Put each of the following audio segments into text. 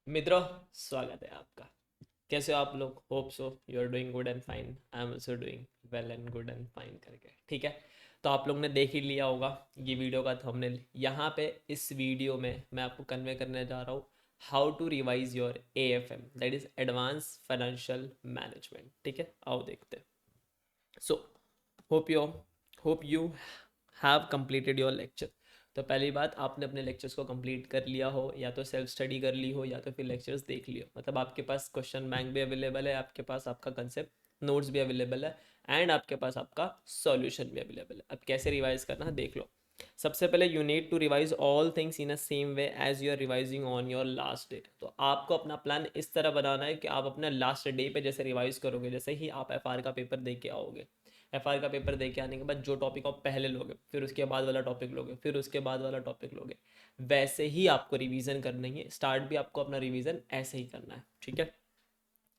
मित्रों, स्वागत है आपका। कैसे हो आप लोग? Hope so you are doing good and fine. I am also doing well and good and fine करके, ठीक है। तो आप लोग ने देख ही लिया होगा ये वीडियो का थंबनेल। यहाँ पे इस वीडियो में मैं आपको कन्वे करने जा रहा हूँ how to revise your AFM, that is advance financial management. ठीक है, आओ देखते हैं। So hope you hope you have completed your lecture. तो पहली बात, आपने अपने लेक्चर्स को कंप्लीट कर लिया हो, या तो सेल्फ स्टडी कर ली हो, या तो फिर लेक्चर्स देख लियो। मतलब आपके पास क्वेश्चन बैंक भी अवेलेबल है, आपके पास आपका कंसेप्ट नोट्स भी अवेलेबल है, एंड आपके पास आपका सॉल्यूशन भी अवेलेबल है। अब कैसे रिवाइज करना है देख लो। सबसे पहले you need to revise all things in a same way as you are revising on your last day. तो आपको अपना प्लान इस तरह बनाना है कि आप अपने लास्ट डे पे जैसे रिवाइज करोगे, जैसे ही आप FR का पेपर दे के आओगे, FR का पेपर दे के आने के बाद जो टॉपिक आप पहले लोगे, फिर उसके बाद वाला टॉपिक लोगे, फिर उसके बाद वाला टॉपिक लोगे, वैसे ही आपको रिवीजन करनी है। स्टार्ट भी आपको अपना रिवीजन ऐसे ही करना है, ठीक है।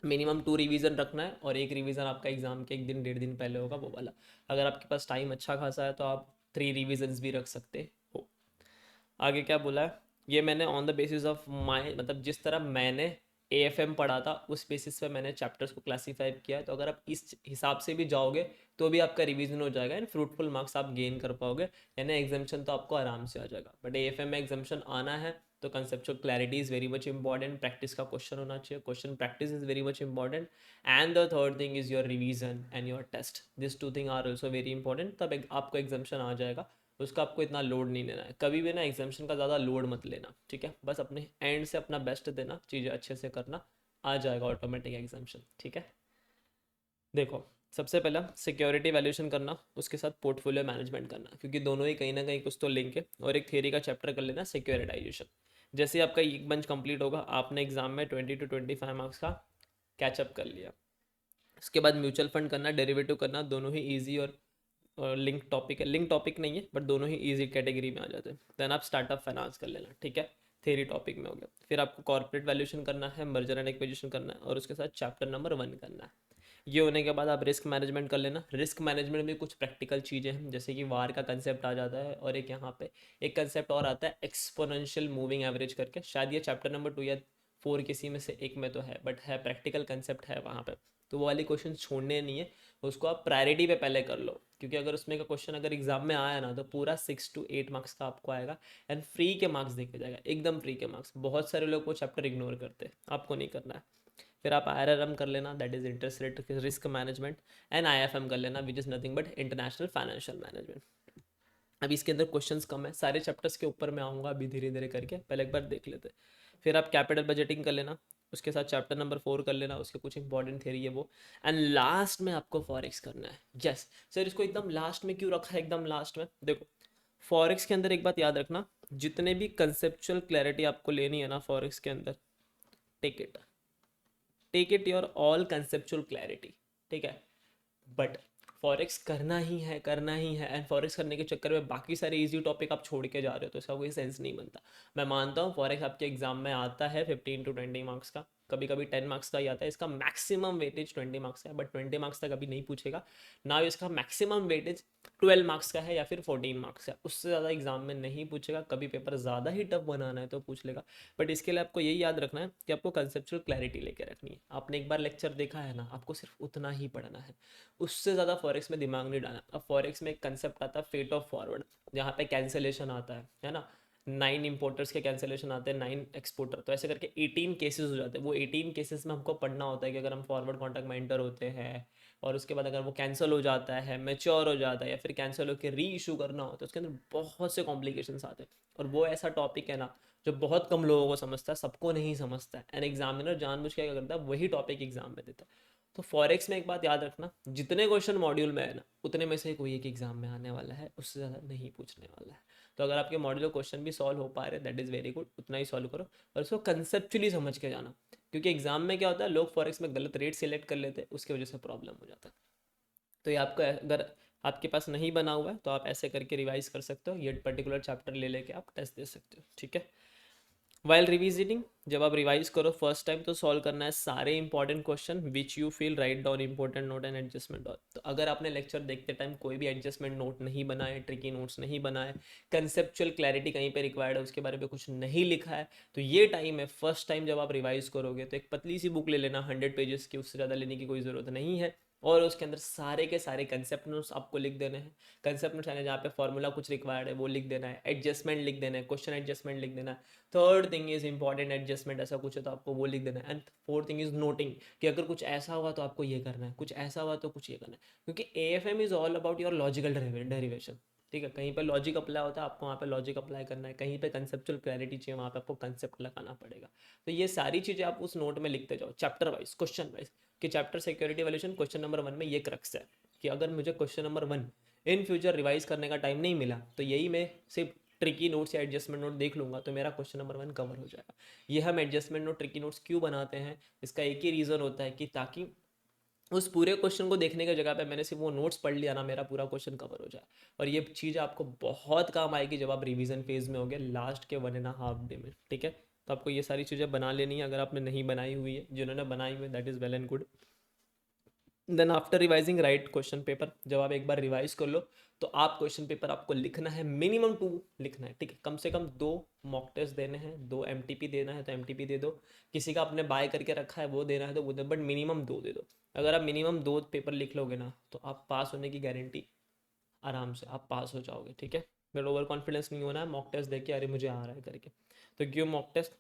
मिनिमम 2 रिवीजन रखना है, और एक रिवीजन आपका एग्जाम के 1 दिन 1.5 दिन पहले होगा, वो वाला। अगर आपके पास टाइम अच्छा खासा है तो आप 3 रिवीजन्स भी रख सकते हो। आगे क्या बोला है, ये मैंने on the basis of my, मतलब जिस तरह मैंने AFM पढ़ा था उस बेसिस पे मैंने चैप्टर्स को क्लासीफाई किया है। तो अगर आप इस हिसाब से भी जाओगे तो भी आपका रिवीजन हो जाएगा एंड फ्रूटफुल मार्क्स आप गेन कर पाओगे। यानी एग्जामेशन तो आपको आराम से आ जाएगा, बट AFM में एग्जामेशन आना है तो conceptual clarity is very much important. Practice का क्वेश्चन होना चाहिए, question practice is very much important. And the third thing is your revision and your test. This two thing are also very important. तब आपको एग्जामेशन आ जाएगा। उसका आपको इतना load नहीं लेना है, कभी भी ना एग्जामेशन का ज़्यादा लोड मत लेना, ठीक है। बस अपने एंड से अपना बेस्ट देना, चीज़ें अच्छे से करना, आ जाएगा ऑटोमेटिक एग्जामेशन, ठीक है। देखो, सबसे पहला सिक्योरिटी वैल्यूएशन करना, उसके साथ पोर्टफोलियो मैनेजमेंट करना, क्योंकि दोनों ही कहीं ना कहीं कुछ तो लिंक है। और एक थियरी का चैप्टर कर लेना, सिक्योरिटाइजेशन। जैसे आपका एक बंच कंप्लीट होगा, आपने एग्जाम में 20 to 25 मार्क्स का कैचअप कर लिया। उसके बाद म्यूचुअल फंड करना, डेरिवेटिव करना, दोनों ही ईजी और लिंक टॉपिक है। लिंक टॉपिक नहीं है, बट दोनों ही इजी कैटेगरी में आ जाते हैं। देन आप स्टार्टअप फाइनेंस कर लेना, ठीक है। थेरी टॉपिक में हो गया। फिर आपको कॉर्पोरेट वैल्यूएशन करना है, मर्जर एंड एक्विजिशन करना है, और उसके साथ चैप्टर नंबर 1 करना है। ये होने के बाद आप रिस्क मैनेजमेंट कर लेना। रिस्क मैनेजमेंट में कुछ प्रैक्टिकल चीज़ें हैं, जैसे कि वार का कंसेप्ट आ जाता है, और एक यहाँ पे एक कंसेप्ट और आता है एक्सपोनेंशियल मूविंग एवरेज करके। शायद ये चैप्टर नंबर 2 या 4 किसी में से एक में तो है, बट है प्रैक्टिकल कंसेप्ट है वहाँ पे। तो वो वाले क्वेश्चन छोड़ने नहीं है, उसको आप प्रायोरिटी पे पहले कर लो। क्योंकि अगर उसमें का क्वेश्चन अगर एग्जाम में आया ना, तो पूरा 6 to 8 मार्क्स का आपको आएगा। एंड फ्री के मार्क्स देखे जाएगा, एकदम फ्री के मार्क्स। बहुत सारे लोग वो चैप्टर इग्नोर करते हैं, आपको नहीं करना है। फिर आप IRM कर लेना, that is interest rate risk management. And IFM कर लेना, which is nothing but international financial management. अभी इसके अंदर क्वेश्चंस कम है, सारे चैप्टर्स के ऊपर मैं आऊँगा अभी धीरे धीरे करके, पहले एक बार देख लेते हैं। फिर आप कैपिटल बजटिंग कर लेना, उसके साथ चैप्टर नंबर 4 कर लेना, उसके कुछ इंपॉर्टेंट थियरी है वो। एंड लास्ट में आपको फॉरेक्स करना है। यस सर, इसको एकदम लास्ट में क्यों रखा है? एकदम लास्ट में देखो, फॉरेक्स के अंदर एक बात याद रखना, जितने भी कंसेप्चुअल क्लैरिटी आपको लेनी है ना फॉरेक्स के अंदर, take it, take it your all conceptual clarity, ठीक है। बट फॉरेक्स करना ही है, करना ही है। एंड फॉरेक्स करने के चक्कर में बाकी सारे इजी टॉपिक आप छोड़ के जा रहे हो, तो इसका कोई सेंस नहीं बनता। मैं मानता हूँ फॉरेक्स आपके एग्जाम में आता है 15 to 20 मार्क्स का, कभी कभी 10 मार्क्स का ही आता है। इसका मैक्सिमम वेटेज 20 मार्क्स का है, बट 20 मार्क्स तक अभी नहीं पूछेगा ना। इसका मैक्सिमम वेटेज 12 मार्क्स का है या फिर 14 मार्क्स का, उससे ज़्यादा एग्जाम में नहीं पूछेगा। कभी पेपर ज़्यादा ही टफ बनाना है तो पूछ लेगा। बट इसके लिए आपको यही याद रखना है कि आपको कंसेप्चुअल क्लैरिटी लेके रखनी है। आपने एक बार लेक्चर देखा है ना, आपको सिर्फ उतना ही पढ़ना है, उससे ज़्यादा फॉरेक्स में दिमाग नहीं डालना। अब फॉरेक्स में एक कंसेप्ट आता है फेट ऑफ फॉरवर्ड, जहाँ पे कैंसिलेशन आता है ना। 9 इंपोर्टर्स के कैंसिलेशन आते हैं, 9 एक्सपोर्टर, तो ऐसे करके 18 केसेस हो जाते हैं। वो 18 केसेस में हमको पढ़ना होता है कि अगर हम फॉरवर्ड कॉन्ट्रैक्ट में एंटर होते हैं, और उसके बाद अगर वो कैंसिल हो जाता है, मेच्योर हो जाता है, या फिर कैंसिल होकर री इशू करना होता है, उसके अंदर बहुत से कॉम्प्लिकेशंस आते हैं। और वो ऐसा टॉपिक है ना जो बहुत कम लोगों को समझता है, सबको नहीं समझता है। एंड एग्जामिनर जानबूझ के क्या करता है, वही टॉपिक एग्जाम में देता है। तो फॉरेक्स में एक बात याद रखना, जितने क्वेश्चन मॉड्यूल में है ना, उतने में से कोई एक एग्जाम में आने वाला है, उससे ज़्यादा नहीं पूछने वाला है। तो अगर आपके मॉड्यूल क्वेश्चन भी सॉल्व हो पा रहे हैं, दैट इज़ वेरी गुड, उतना ही सॉल्व करो। और उसको कंसेप्चुअली समझ के जाना, क्योंकि एग्जाम में क्या होता है, लोग फॉरेक्स में गलत रेट सेलेक्ट कर लेते हैं, उसकी वजह से प्रॉब्लम हो जाता है। तो ये आपको अगर आपके पास नहीं बना हुआ है तो आप ऐसे करके रिवाइज कर सकते हो, ये पर्टिकुलर चैप्टर ले लेके आप टेस्ट दे सकते हो, ठीक है। वाइल रिविजिटिंग, जब आप रिवाइज करो फर्स्ट टाइम तो सॉल्व करना है सारे important question which you feel, write down important note and adjustment note. तो अगर आपने लेक्चर देखते टाइम कोई भी एडजस्टमेंट नोट नहीं बनाए, ट्रिकी नोट्स नहीं बनाए, कंसेप्चुअल क्लैरिटी कहीं पे रिक्वायर्ड है उसके बारे में कुछ नहीं लिखा है, तो ये टाइम है फर्स्ट टाइम जब आप रिवाइज करोगे तो एक पतली सी बुक ले लेना, 100 पेजेस की, उससे ज़्यादा लेने की कोई ज़रूरत नहीं है। और उसके अंदर सारे के सारे कंसेप्ट नोट्स आपको लिख देने हैं। कंसेप्ट नोट्स यानी जहाँ पे फॉर्मूला कुछ रिक्वायर्ड है वो लिख देना है, एडजस्टमेंट लिख देना है, क्वेश्चन एडजस्टमेंट लिख देना है। Third thing is important adjustment, ऐसा कुछ है तो आपको वो लिख देना है। And fourth thing is noting, कि अगर कुछ ऐसा हुआ तो आपको ये करना है, कुछ ऐसा हुआ तो कुछ ये करना है, क्योंकि AFM is all about your logical derivation. ठीक है, कहीं पे लॉजिक अप्लाई होता है, आपको वहाँ पे लॉजिक अप्लाई करना है, कहीं पे कंसेप्चुअल क्लैरिटी चाहिए, वहाँ पे आपको कंसेप्ट लगाना पड़ेगा। तो ये सारी चीज़ें आप उस नोट में लिखते जाओ, चैप्टर वाइज, क्वेश्चन वाइज, कि chapter security valuation question number 1 में ये क्रक्स है, कि अगर मुझे question number 1 in future revise करने का टाइम नहीं मिला तो यही मैं सिर्फ ट्रिकी नोट्स या एडजस्टमेंट नोट देख लूँगा तो मेरा क्वेश्चन नंबर 1 कवर हो जाएगा। ये हम एडजस्टमेंट नोट, ट्रिकी नोट्स क्यों बनाते हैं, इसका एक ही रीज़न होता है कि ताकि उस पूरे क्वेश्चन को देखने की जगह पे मैंने सिर्फ वो नोट्स पढ़ लिया ना, मेरा पूरा क्वेश्चन कवर हो जाए। और ये चीज़ आपको बहुत काम आएगी जब आप रिवीजन फेज में होगे, लास्ट के 1.5 डे में। ठीक है, तो आपको ये सारी चीज़ें बना लेनी है, अगर आपने नहीं बनाई हुई है, जिन्होंने बनाई हुई है that is well and good. Then after revising right question paper, जब आप एक बार रिवाइज कर लो तो आप क्वेश्चन पेपर आपको लिखना है, मिनिमम 2 लिखना है। ठीक है, कम से कम 2 मॉक टेस्ट देने हैं, 2 MTP देना है तो MTP दे दो, किसी का आपने बाय करके रखा है वो देना है तो वो दे, बट मिनिमम 2 दे दो। अगर आप मिनिमम 2 पेपर लिख लोगे ना तो आप पास होने की गारंटी, आराम से आप पास हो जाओगे। ठीक है, फिर ओवर कॉन्फिडेंस नहीं होना है मॉक टेस्ट देके अरे मुझे आ रहा है करके। तो क्यों mock test,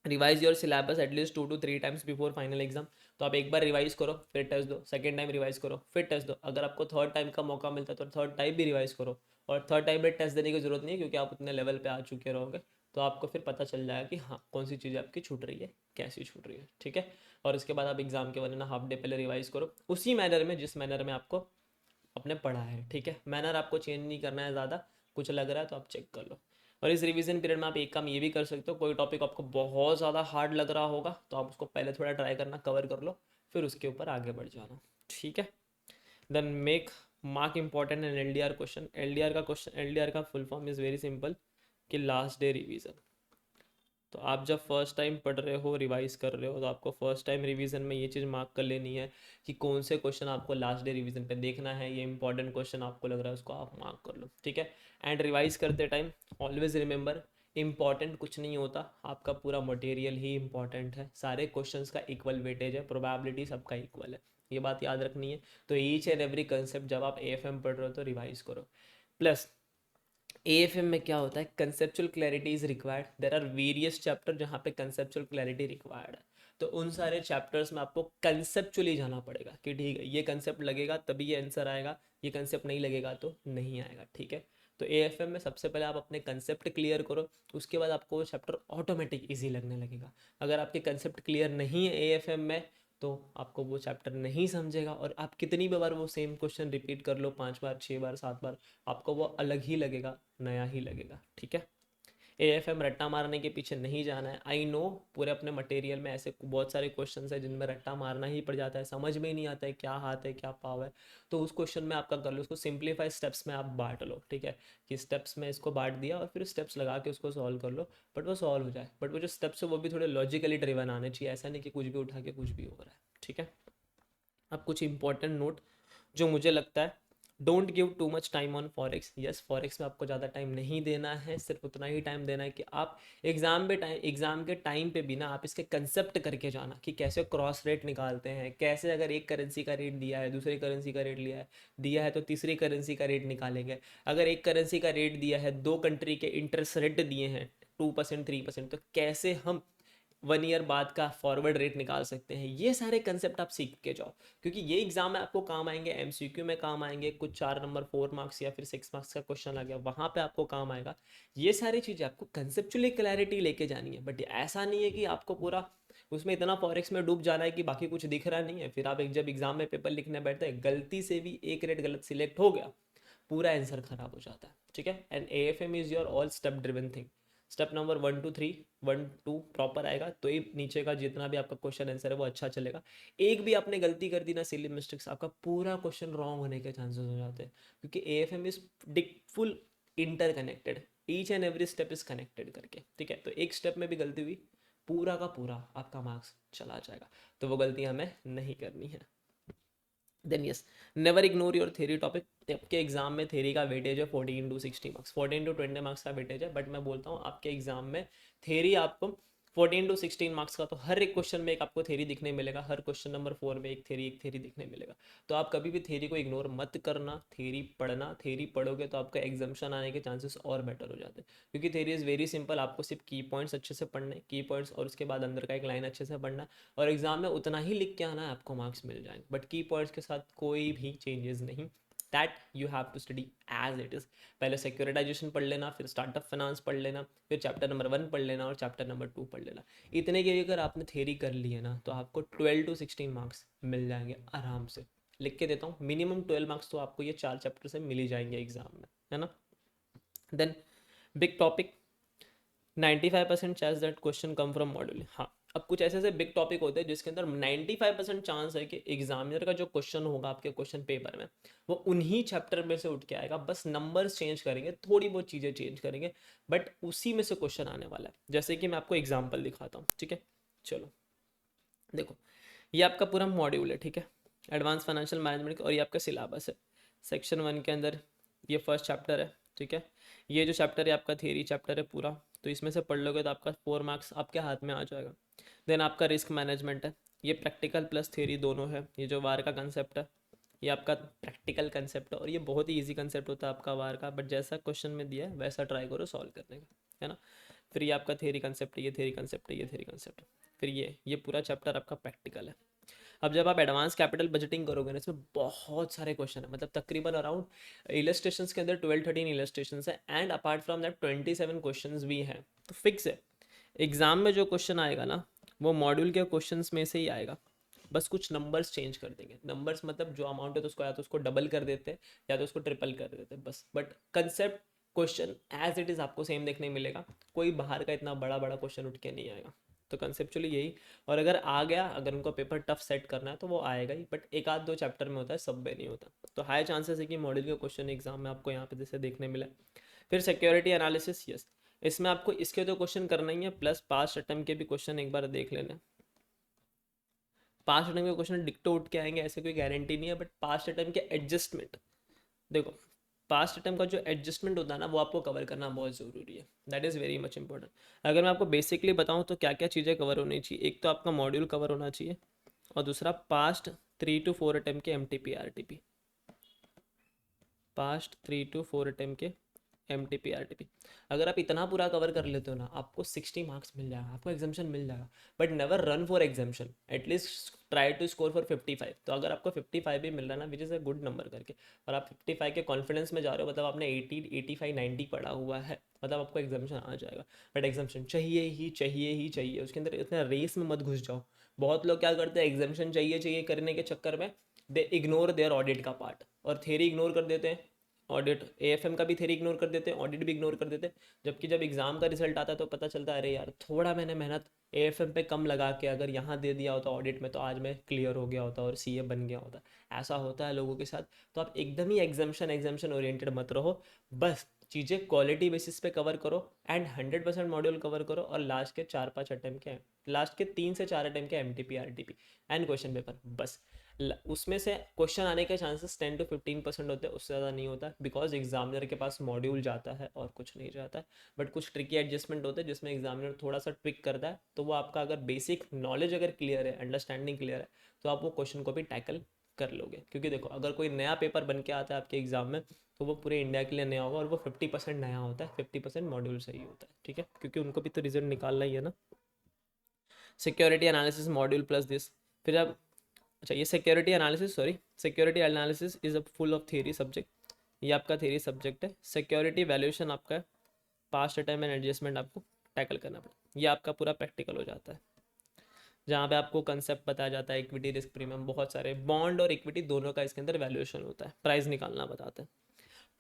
revise your syllabus at least 2 to 3 times before final exam. तो आप एक बार रिवाइज करो फिर टेस्ट दो, सेकेंड टाइम रिवाइज करो फिर टेस्ट दो, अगर आपको थर्ड टाइम का मौका मिलता है तो थर्ड टाइम भी रिवाइज करो। और थर्ड टाइम में टेस्ट देने की जरूरत नहीं है क्योंकि आप उतने लेवल पे आ चुके रहोगे, तो आपको फिर पता चल जाएगा कि हाँ कौन सी चीज़ें आपकी छूट रही है, कैसी छूट रही है। ठीक है, और इसके बाद आप एग्जाम के 1.5 डे पहले रिवाइज करो उसी मैनर में जिस मैनर में आपको अपने पढ़ा है। ठीक है, मैनर आपको चेंज नहीं करना है ज़्यादा, कुछ लग रहा है तो आप चेक कर लो। और इस रिवीजन पीरियड में आप एक काम ये भी कर सकते हो, कोई टॉपिक आपको बहुत ज़्यादा हार्ड लग रहा होगा तो आप उसको पहले थोड़ा ट्राई करना, कवर कर लो, फिर उसके ऊपर आगे बढ़ जाना। ठीक है, then make mark important and LDR question. LDR का full form is very simple, कि लास्ट डे रिवीजन। तो आप जब फर्स्ट टाइम पढ़ रहे हो, रिवाइज कर रहे हो, तो आपको फर्स्ट टाइम रिवीजन में ये चीज़ मार्क कर लेनी है कि कौन से क्वेश्चन आपको लास्ट डे रिवीजन पे देखना है, ये इंपॉर्टेंट क्वेश्चन आपको लग रहा है उसको आप मार्क कर लो। ठीक है, एंड रिवाइज करते टाइम ऑलवेज रिमेंबर, इंपॉर्टेंट कुछ नहीं होता, आपका पूरा मटेरियल ही इंपॉर्टेंट है। सारे क्वेश्चंस का इक्वल वेटेज है, प्रोबेबिलिटी सबका इक्वल है, ये बात याद रखनी है। तो ईच एंड एवरी कंसेप्ट जब आप AFM पढ़ रहे हो तो रिवाइज करो। प्लस AFM में क्या होता है, conceptual clarity is required, there are various chapter जहाँ पे कंसेप्चुअल क्लैरिटी रिक्वायर्ड है। तो उन सारे चैप्टर्स में आपको कंसेप्चुअली जाना पड़ेगा कि ठीक है ये कंसेप्ट लगेगा तभी ये आंसर आएगा, ये कंसेप्ट नहीं लगेगा तो नहीं आएगा। ठीक है, तो AFM में सबसे पहले आप अपने कंसेप्ट क्लियर करो, उसके बाद आपको वो चैप्टर ऑटोमेटिक ईजी लगने लगेगा। अगर आपके कंसेप्ट क्लियर नहीं है AFM में तो आपको वो चैप्टर नहीं समझेगा, और आप कितनी भी बार वो सेम क्वेश्चन रिपीट कर लो, 5 बार 6 बार 7 बार, आपको वो अलग ही लगेगा, नया ही लगेगा। ठीक है, AFM रट्टा मारने के पीछे नहीं जाना है। आई नो पूरे अपने मटेरियल में ऐसे बहुत सारे क्वेश्चन है जिनमें रट्टा मारना ही पड़ जाता है, समझ में ही नहीं आता है क्या हाथ है क्या पाव है, तो उस क्वेश्चन में आपका कर लो, उसको सिंप्लीफाई स्टेप्स में आप बांट लो। ठीक है, कि स्टेप्स में इसको बांट दिया और फिर स्टेप्स लगा के उसको सॉल्व कर लो, बट वो सॉल्व हो जाए। बट वो जो स्टेप्स है वो भी थोड़े लॉजिकली ड्रिवन आने चाहिए, ऐसा नहीं कि कुछ भी उठा के कुछ भी हो रहा है। ठीक है, अब कुछ इंपॉर्टेंट नोट जो मुझे लगता है, don't give too much time on forex. Yes, forex में आपको ज़्यादा टाइम नहीं देना है, सिर्फ उतना ही टाइम देना है कि आप एग्जाम के टाइम पे भी ना आप इसके कंसेप्ट करके जाना कि कैसे क्रॉस रेट निकालते हैं, कैसे अगर एक करेंसी का रेट दिया है, दूसरी करेंसी का रेट दिया है तो तीसरी करेंसी का रेट निकालेंगे। अगर एक करेंसी का रेट दिया है, 2 कंट्री के इंटरेस्ट रेट दिए हैं 2% 3%, तो कैसे हम 1 ईयर बाद का फॉरवर्ड रेट निकाल सकते हैं। ये सारे कंसेप्ट आप सीख के जाओ, क्योंकि ये एग्जाम में आपको काम आएंगे, MCQ में काम आएंगे, कुछ 4 नंबर 4 मार्क्स या फिर 6 मार्क्स का क्वेश्चन आ गया वहाँ पे आपको काम आएगा। ये सारी चीज़ें आपको कंसेप्चुअली क्लैरिटी लेके जानी है, बट ऐसा नहीं है कि आपको पूरा उसमें इतना फॉरेक्स में डूब जाना है कि बाकी कुछ दिख रहा नहीं है, फिर आप जब एग्जाम में पेपर लिखने बैठते हैं गलती से भी एक रेट गलत सिलेक्ट हो गया, पूरा आंसर खराब हो जाता है। ठीक है, and AFM is your all step driven thing. Step number 1 to 3, 1 2 proper आएगा तो ही नीचे का जितना भी आपका क्वेश्चन आंसर है वो अच्छा चलेगा। एक भी आपने गलती कर दी ना, सिली मिस्टेक्स, आपका पूरा क्वेश्चन रॉन्ग होने के चांसेस हो जाते हैं, क्योंकि AFM is full interconnected. Each and every step is connected करके, ठीक है। तो एक स्टेप में भी गलती हुई, पूरा का पूरा आपका मार्क्स चला जाएगा, तो वो गलती हमें नहीं करनी है। Then yes, never ignore your theory topic. आपके एग्जाम में थ्योरी का वेटेज है 14 to 60 मार्क्स, 14 to 20 मार्क्स का वेटेज है, बट मैं बोलता हूँ आपके एग्जाम में थ्योरी आपको 14 to 16 मार्क्स का, तो हर एक क्वेश्चन में एक आपको थ्योरी दिखने मिलेगा, हर क्वेश्चन नंबर 4 में एक थ्योरी दिखने मिलेगा। तो आप कभी भी थ्योरी को इग्नोर मत करना, थ्योरी पढ़ना, थ्योरी पढ़ोगे तो आपका एग्जाम्शन आने के चांसेस और बेटर हो जाते हैं, क्योंकि थ्योरी इज़ वेरी सिंपल, आपको सिर्फ की पॉइंट्स अच्छे से पढ़ने, की पॉइंट्स और उसके बाद अंदर का एक लाइन अच्छे से पढ़ना, और एग्जाम में उतना ही लिख के आना है, आपको मार्क्स मिल जाएंगे, बट की पॉइंट्स के साथ कोई भी चेंजेस नहीं। That you have to study as it is. पहले सिक्योरिटाइजेशन पढ़ लेना, फिर स्टार्टअप फाइनेंस पढ़ लेना, फिर चैप्टर नंबर 1 पढ़ लेना और चैप्टर नंबर 2 पढ़ लेना। इतने की अगर आपने थ्योरी कर ली है ना, तो आपको 12 to 16 मार्क्स मिल जाएंगे आराम से। लिख के देता हूँ, मिनिमम 12 मार्क्स तो आपको ये 4 चैप्टर से मिल ही जाएंगे एग्जाम में, है ना। Then big topic, 95% chance that question come from module. हाँ, अब कुछ ऐसे ऐसे बिग टॉपिक होते हैं जिसके अंदर 95% चांस है कि एग्जामिनर का जो क्वेश्चन होगा आपके क्वेश्चन पेपर में, वो उन्हीं चैप्टर में से उठ के आएगा, बस नंबर्स चेंज करेंगे, थोड़ी बहुत चीज़ें चेंज करेंगे, बट उसी में से क्वेश्चन आने वाला है। जैसे कि मैं आपको एग्जाम्पल दिखाता हूँ, ठीक है। चलो देखो, ये आपका पूरा मॉड्यूल है, ठीक है, एडवांस फाइनेंशियल मैनेजमेंट, और ये आपका सिलेबस है। सेक्शन 1 के अंदर ये फर्स्ट चैप्टर है, ठीक है। ये जो चैप्टर है आपका थियरी चैप्टर है पूरा, तो इसमें से पढ़ लोगे तो आपका 4 मार्क्स आपके हाथ में आ जाएगा। देन आपका रिस्क मैनेजमेंट है, ये प्रैक्टिकल प्लस थियरी दोनों है। ये जो वार का कंसेप्ट है, ये आपका प्रैक्टिकल कंसेप्ट है, और ये बहुत ही ईजी कंसेप्ट होता है आपका वार का, बट जैसा क्वेश्चन में दिया है वैसा ट्राई करो सॉल्व करने का, है ना। फिर ये आपका थियरी कंसेप्ट है, ये थियरी कंसेप्ट है, ये थियरी कंसेप्ट है। फिर ये पूरा चैप्टर आपका प्रैक्टिकल है। अब जब आप एडवांस कैपिटल बजटिंग करोगे ना, इसमें बहुत सारे क्वेश्चन है, मतलब तकरीबन अराउंड इलस्ट्रेशंस के अंदर 12-13 इलस्ट्रेशंस है, and apart from that 27 questions भी हैं। तो फिक्स है, एग्जाम में जो क्वेश्चन आएगा ना, वो मॉड्यूल के क्वेश्चंस में से ही आएगा, बस कुछ नंबर्स चेंज कर देंगे। नंबर्स मतलब जो अमाउंट है तो उसको या तो उसको डबल कर देते हैं या तो उसको ट्रिपल कर देते हैं, बस। But concept question as it is आपको सेम देखने मिलेगा, कोई बाहर का इतना बड़ा बड़ा क्वेश्चन उठ के नहीं आएगा। तो कंसेप्चुअली यही, और अगर आ गया, अगर उनको पेपर टफ सेट करना है तो वो आएगा ही, बट एक आध दो चैप्टर में होता है, सब में नहीं होता। तो हाई चांसेस है कि मॉड्यूल के क्वेश्चन एग्जाम में आपको यहाँ पे जैसे देखने मिला। फिर सिक्योरिटी एनालिसिस, यस, इसमें आपको इसके तो क्वेश्चन करना ही है, प्लस पास्ट अटेम्प्ट के भी क्वेश्चन एक बार देख लेना। पास्ट अटेम्प्ट के क्वेश्चन डिक्टो उठ के आएंगे ऐसे कोई गारंटी नहीं है, बट पास्ट अटेम्प्ट के एडजस्टमेंट, देखो पास्ट अटेम्प्ट का जो एडजस्टमेंट होता है ना, वो आपको कवर करना बहुत ज़रूरी है, that is very much important. अगर मैं आपको बेसिकली बताऊँ तो क्या क्या चीज़ें कवर होनी चाहिए, एक तो आपका मॉड्यूल कवर होना चाहिए, और दूसरा पास्ट 3 to 4 अटेम्प्ट के MTP RTP, past 3 to 4 attempt के MTP RTP। अगर आप इतना पूरा कवर कर लेते हो ना, आपको 60 मार्क्स मिल जाएगा, आपको एग्जाम्शन मिल जाएगा। But never run for exemption, at least try to score for 55। तो अगर आपको 55 भी मिल रहा है ना, which is a good number करके, और आप 55 के कॉन्फिडेंस में जा रहे हो, मतलब आपने 80, 85, 90 पढ़ा हुआ है, मतलब आपको एग्जाम्शन आ जाएगा। बट एग्जाम्शन चाहिए ही चाहिए ही चाहिए, उसके अंदर इतना रेस में मत घुस जाओ। बहुत लोग क्या करते हैं, एग्जाम्शन चाहिए चाहिए करने के चक्कर में दे इग्नोर देयर ऑडिट का पार्ट, और थ्योरी इग्नोर कर देते हैं, ऑडिट AFM का भी थ्योरी इग्नोर कर देते हैं, ऑडिट भी इग्नोर कर देते हैं। जबकि जब एग्जाम का रिजल्ट आता है तो पता चलता है, अरे यार थोड़ा मैंने मेहनत AFM पे कम लगा के अगर यहाँ दे दिया होता ऑडिट में, तो आज मैं क्लियर हो गया होता और CA बन गया होता। ऐसा होता है लोगों के साथ। तो आप एकदम ही एग्जाम्शन ओरिएंटेड मत रहो, बस चीज़ें क्वालिटी बेसिस पे कवर करो, एंड 100% मॉड्यूल कवर करो, और लास्ट के 4-5 अटैम्प्ट के, लास्ट के 3 से 4 अटैम्प्ट के MTP RTP and question paper, बस। उसमें से क्वेश्चन आने के चांसेस 10 to 15% होते हैं, उससे ज़्यादा नहीं होता, बिकॉज एग्जामिनर के पास मॉड्यूल जाता है और कुछ नहीं जाता है। बट कुछ ट्रिकी एडजस्टमेंट होते हैं जिसमें एग्जामिनर थोड़ा सा ट्रिक करता है, तो वो आपका अगर बेसिक नॉलेज अगर क्लियर है, अंडरस्टैंडिंग क्लियर है, तो आप वो क्वेश्चन को भी टैकल कर लोगे। क्योंकि देखो, अगर कोई नया पेपर बन के आता है आपके एग्जाम में, तो वो पूरे इंडिया के लिए नया होगा, और वो 50% नया होता है, 50% मॉड्यूल से ही होता है, ठीक है, क्योंकि उनको भी तो रिजल्ट निकालना ही है ना। Security analysis module plus this. फिर अब, अच्छा ये security analysis, sorry, security analysis is a full of theory subject. ये आपका थियरी सब्जेक्ट है। सिक्योरिटी वैल्यूएशन आपका है, पास्ट टाइम एंड एडजस्टमेंट आपको टैकल करना पड़ेगा। ये आपका पूरा प्रैक्टिकल हो जाता है, जहाँ पे आपको कंसेप्ट बताया जाता है, इक्विटी रिस्क प्रीमियम, बहुत सारे बॉन्ड और इक्विटी दोनों का इसके अंदर वैल्यूएशन होता है, प्राइस निकालना बताते हैं।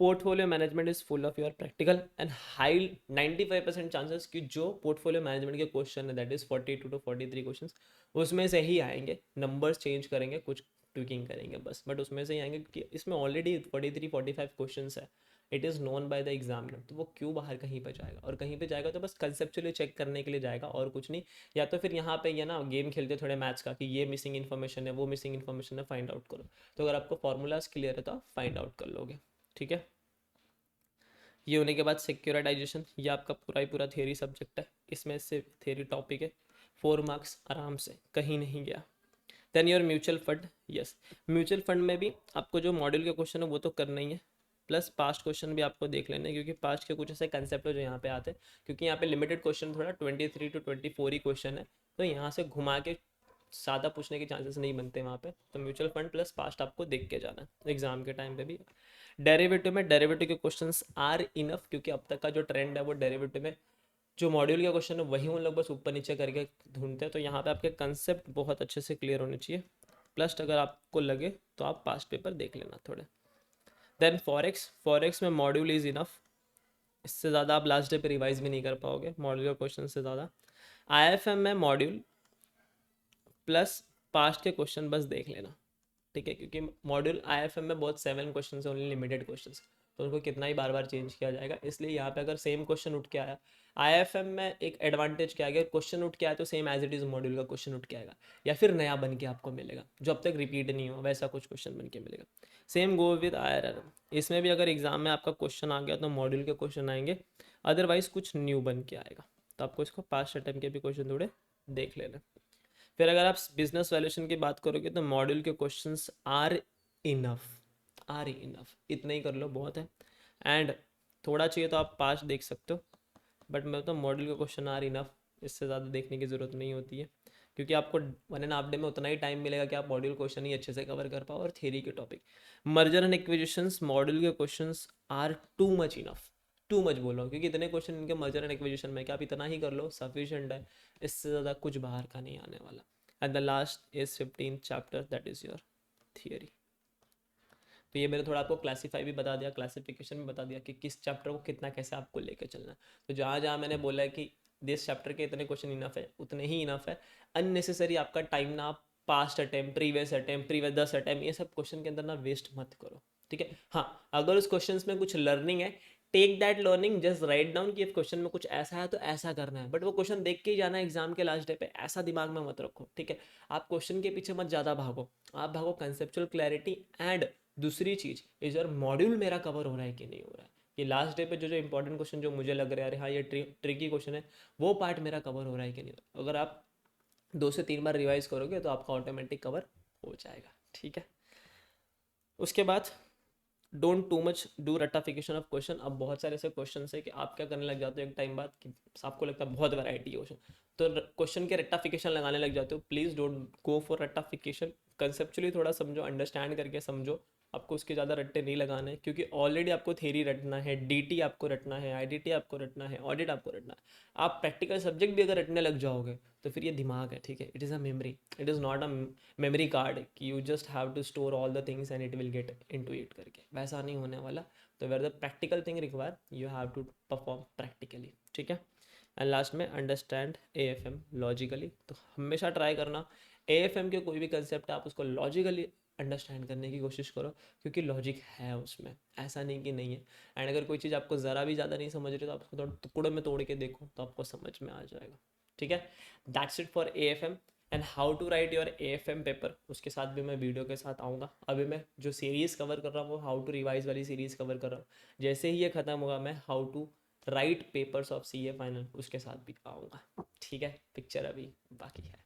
Portfolio management is full of your practical and high 95% chances कि जो पोर्टफोलियो मैनेजमेंट के क्वेश्चन है, दैट इज 42 to 43 क्वेश्चन, उसमें से ही आएंगे। नंबर्स चेंज करेंगे, कुछ ट्विकिंग करेंगे बस, बट उसमें से ही आएंगे, क्योंकि इसमें ऑलरेडी 43-45 क्वेश्चन है। It is known by the examiner, तो वो क्यों बाहर कहीं पे जाएगा, और कहीं पे जाएगा तो बस कंसेप्चुअली चेक करने के लिए जाएगा और कुछ नहीं। या तो फिर यहाँ पे ये ना गेम खेलते थोड़े मैथ्स का कि ये मिसिंग इन्फॉर्मेशन है, वो मिसिंग इन्फॉर्मेशन है, फाइंड आउट करो। तो अगर आपको फॉर्मूलाज क्लियर है तो आप फाइंड आउट कर लोगे, ठीक है। ये होने के बाद सिक्योरिटाइजेशन, ये आपका पूरा ही पूरा थियरी सब्जेक्ट है, इसमें से थियरी टॉपिक है, 4 मार्क्स आराम से, कहीं नहीं गया। Then your mutual fund, yes, mutual fund में भी आपको जो मॉड्यूल के क्वेश्चन है वो तो करना ही है, प्लस पास्ट क्वेश्चन भी आपको देख लेना है, क्योंकि पास्ट के कुछ ऐसे कंसेप्ट है जो यहाँ पे आते हैं, क्योंकि यहाँ पे लिमिटेड क्वेश्चन, थोड़ा 23 to 24 ही क्वेश्चन है, तो यहाँ से घुमा के ज़्यादा पूछने के चांसेस नहीं बनते वहाँ पे। तो म्यूचुअल फंड प्लस पास्ट आपको देख के जाना है एग्जाम के टाइम पे भी। डेरिवेटिव में डेरिवेटिव के क्वेश्चंस आर इनफ, क्योंकि अब तक का जो ट्रेंड है वो डेरिवेटिव में जो मॉड्यूल का क्वेश्चन है वही उन लोग बस ऊपर नीचे करके ढूंढते हैं, तो यहाँ पे आपके कंसेप्ट बहुत अच्छे से क्लियर होने चाहिए। प्लस अगर आपको लगे तो आप पास्ट पेपर देख लेना थोड़े। देन फॉरेक्स, फॉरेक्स में मॉड्यूल इज इनफ, इससे ज़्यादा आप लास्ट डे पे रिवाइज भी नहीं कर पाओगे मॉड्यूल का क्वेश्चन से ज़्यादा। आईएफएम में मॉड्यूल प्लस पास्ट के क्वेश्चन बस देख लेना, ठीक है, क्योंकि मॉड्यूल आईएफएम में बहुत 7 क्वेश्चन है, ओनली लिमिटेड क्वेश्चन, तो उनको कितना ही बार बार चेंज किया जाएगा, इसलिए यहाँ पे अगर सेम क्वेश्चन उठ के आया, आईएफएम में एक एडवांटेज क्या है, अगर क्वेश्चन उठ के आया तो same as it is module का क्वेश्चन उठ के आएगा, या फिर नया बन के आपको मिलेगा जो अब तक रिपीट नहीं हो, वैसा कुछ क्वेश्चन बन के मिलेगा। सेम गो विद आईआरआर, इसमें भी अगर एग्जाम में आपका क्वेश्चन आ गया तो मॉड्यूल के क्वेश्चन आएंगे, अदरवाइज कुछ न्यू बन के आएगा, तो आपको इसको पास्ट अटेम्प्ट के भी क्वेश्चन थोड़े देख लेना। फिर अगर आप बिजनेस वैल्यूएशन की बात करोगे तो मॉड्यूल के questions are enough, are enough, इतना ही कर लो बहुत है। एंड थोड़ा चाहिए तो आप पास देख सकते हो, बट मैं तो मॉड्यूल के क्वेश्चन आर इनफ, इससे ज़्यादा देखने की ज़रूरत नहीं होती है, क्योंकि आपको 1.5 डे में उतना ही टाइम मिलेगा कि आप मॉड्यूल क्वेश्चन ही अच्छे से कवर कर पाओ और थ्योरी के topic. Merger and acquisitions, module के questions are too much enough, too much बोल रहा हूँ क्योंकि इतने क्वेश्चन इनके मर्जर एंड एक्विजिशन में कि आप इतना ही कर लो सफिशिएंट है, इससे ज़्यादा कुछ बाहर का नहीं आने वाला। And the last is 15th chapter, that is your theory. तो ये मैंने थोड़ा आपको क्लासीफाई भी बता दिया, क्लासिफिकेशन भी बता दिया कि किस चैप्टर को कितना कैसे आपको लेके चलना है। तो जहाँ जहाँ मैंने बोला है कि दिस चैप्टर के इतने क्वेश्चन इनफ है, उतने ही इनफ है। अननेसेसरी आपका टाइम ना आप पास्ट अटैम्प्ट, प्रीवियस 10 अटैम्प्ट, ये सब क्वेश्चन के अंदर ना वेस्ट मत करो, ठीक है। हाँ, अगर उस क्वेश्चन में कुछ लर्निंग है, take that learning, just write down कि इस क्वेश्चन में कुछ ऐसा है तो ऐसा करना है, बट वो क्वेश्चन देख के ही जाना है एग्जाम के लास्ट डे पे, ऐसा दिमाग में मत रखो, ठीक है। आप क्वेश्चन के पीछे मत ज़्यादा भागो, आप भागो कंसेप्चुअल क्लैरिटी। एंड दूसरी चीज़ इज योर मॉड्यूल मेरा कवर हो रहा है कि नहीं हो रहा है, कि लास्ट डे पे जो जो इंपॉर्टेंट क्वेश्चन जो मुझे लग रहा है अरे हाँ ये ट्रिकी क्वेश्चन है, वो पार्ट मेरा कवर हो रहा है कि नहीं हो रहा है। अगर आप 2 से 3 बार रिवाइज करोगे तो आपका ऑटोमेटिक कवर हो जाएगा, ठीक है। उसके बाद डोंट टू मच डू रट्टाफिकेशन ऑफ क्वेश्चन। अब बहुत सारे ऐसे क्वेश्चन है कि आप क्या करने लग जाते हो एक टाइम बाद कि आपको लगता है बहुत वैरायटी है क्वेश्चन, तो क्वेश्चन के रट्टाफिकेशन लगाने लग जाते हो। प्लीज़ डोंट गो फॉर रट्टाफिकेशन, कंसेप्चुअली थोड़ा समझो, अंडरस्टैंड करके समझो, आपको उसके ज़्यादा रट्टे नहीं लगाने हैं, क्योंकि ऑलरेडी आपको थेरी रटना है, डीटी आपको रटना है, आईडीटी आपको रटना है, ऑडिट आपको रटना है। आप प्रैक्टिकल सब्जेक्ट भी अगर रटने लग जाओगे तो फिर ये दिमाग है, ठीक है, it is a memory, it is not a memory card कि you just have to store all the things and it will get into it करके, वैसा नहीं होने वाला। तो where the practical thing require you have to perform practically, ठीक है। And last में अंडरस्टैंड एएफएम लॉजिकली, तो हमेशा ट्राई करना एएफएम के कोई भी कंसेप्ट है आप उसको लॉजिकली अंडरस्टैंड करने की कोशिश करो, क्योंकि लॉजिक है उसमें, ऐसा नहीं कि नहीं है। एंड अगर कोई चीज़ आपको ज़रा भी ज़्यादा नहीं समझ रही तो आप उसको थोड़ा टुकड़ों में तोड़ के देखो तो आपको समझ में आ जाएगा, ठीक है। That's it for AFM and how to write your AFM paper, उसके साथ भी मैं वीडियो के साथ आऊँगा। अभी मैं जो सीरीज़ कवर कर रहा हूँ वो हाउ टू रिवाइज वाली सीरीज़ कवर कर रहा हूँ, जैसे ही ये ख़त्म होगा मैं how to write papers of CA final उसके साथ भी आऊँगा, ठीक है। पिक्चर अभी बाकी है।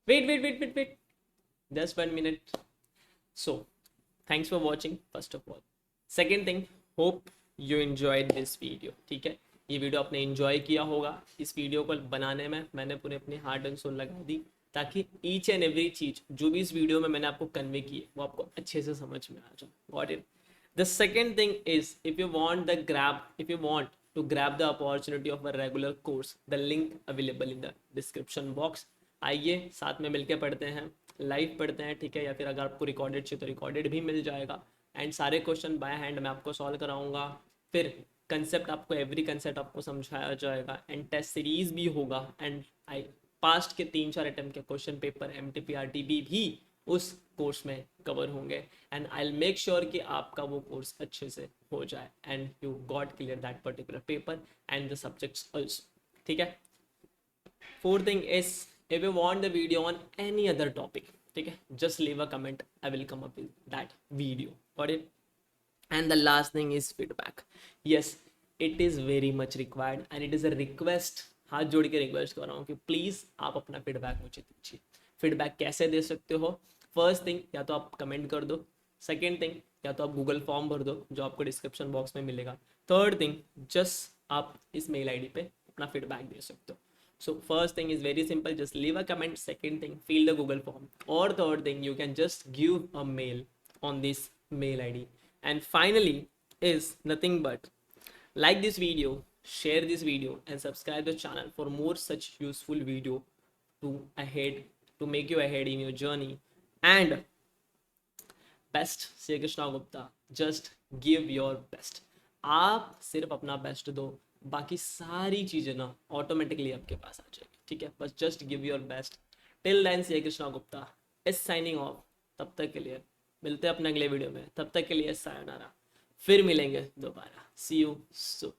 Wait, just 1 minute. So thanks for watching first of all. Second thing, hope you enjoyed this video, ठीक है। ये वीडियो आपने enjoy किया होगा, इस वीडियो को बनाने में मैंने पूरे अपनी हार्ट एंड सोल लगा दी, ताकि ईच एंड एवरी चीज़ जो भी इस वीडियो में मैंने आपको कन्वे की है वो आपको अच्छे से समझ में आ जाए। Got it. The second thing is, if you want to grab the opportunity of a regular course, the link available in the description box. आइए साथ में मिलके पढ़ते हैं, लाइव पढ़ते हैं, ठीक है। या फिर अगर आपको रिकॉर्डेड चाहिए तो रिकॉर्डेड भी मिल जाएगा। एंड सारे क्वेश्चन बाय हैंड मैं आपको सॉल्व कराऊंगा। फिर कंसेप्ट आपको, एवरी कंसेप्ट आपको समझाया जाएगा। एंड टेस्ट सीरीज भी होगा। एंड आई पास्ट के 3-4 अटेम्प्ट के क्वेश्चन पेपर MTPRTB भी उस कोर्स में कवर होंगे and I will make sure कि आपका वो कोर्स अच्छे से हो जाए and you got clear that particular paper and the subjects also. ठीक है. Fourth thing is, if you want the video on any other topic, ठीक है, just leave a comment. I will come up with that video. Got it? And the last thing is feedback. Yes, it is very much required and it is a request. हाथ जोड़ के request कर रहा हूँ कि please आप अपना feedback मुझे दीजिए. फीडबैक कैसे दे सकते हो? फर्स्ट थिंग, या तो आप कमेंट कर दो. सेकेंड थिंग, या तो आप गूगल फॉर्म भर दो जो आपको डिस्क्रिप्शन बॉक्स में मिलेगा. थर्ड थिंग, जस्ट आप इस मेल आईडी पे अपना फीडबैक दे सकते हो. So first thing is very simple, just leave a comment. Second thing, fill the Google form. Or third thing, you can just give a mail on this mail ID. And finally is nothing but like this video, share this video and subscribe the channel for more such useful video to make you ahead in your journey. And best Shri Krishna Gupta, just give your best. आप सिर्फ अपना best दो, बाकी सारी चीज़ें ना automatically आपके पास आ जाएगी. ठीक है, बस just give your best. Till then Shri Krishna Gupta is signing off. तब तक के लिए मिलते हैं अपने अगले वीडियो में. तब तक के लिए सायोनारा. फिर मिलेंगे दोबारा. सी यू सून.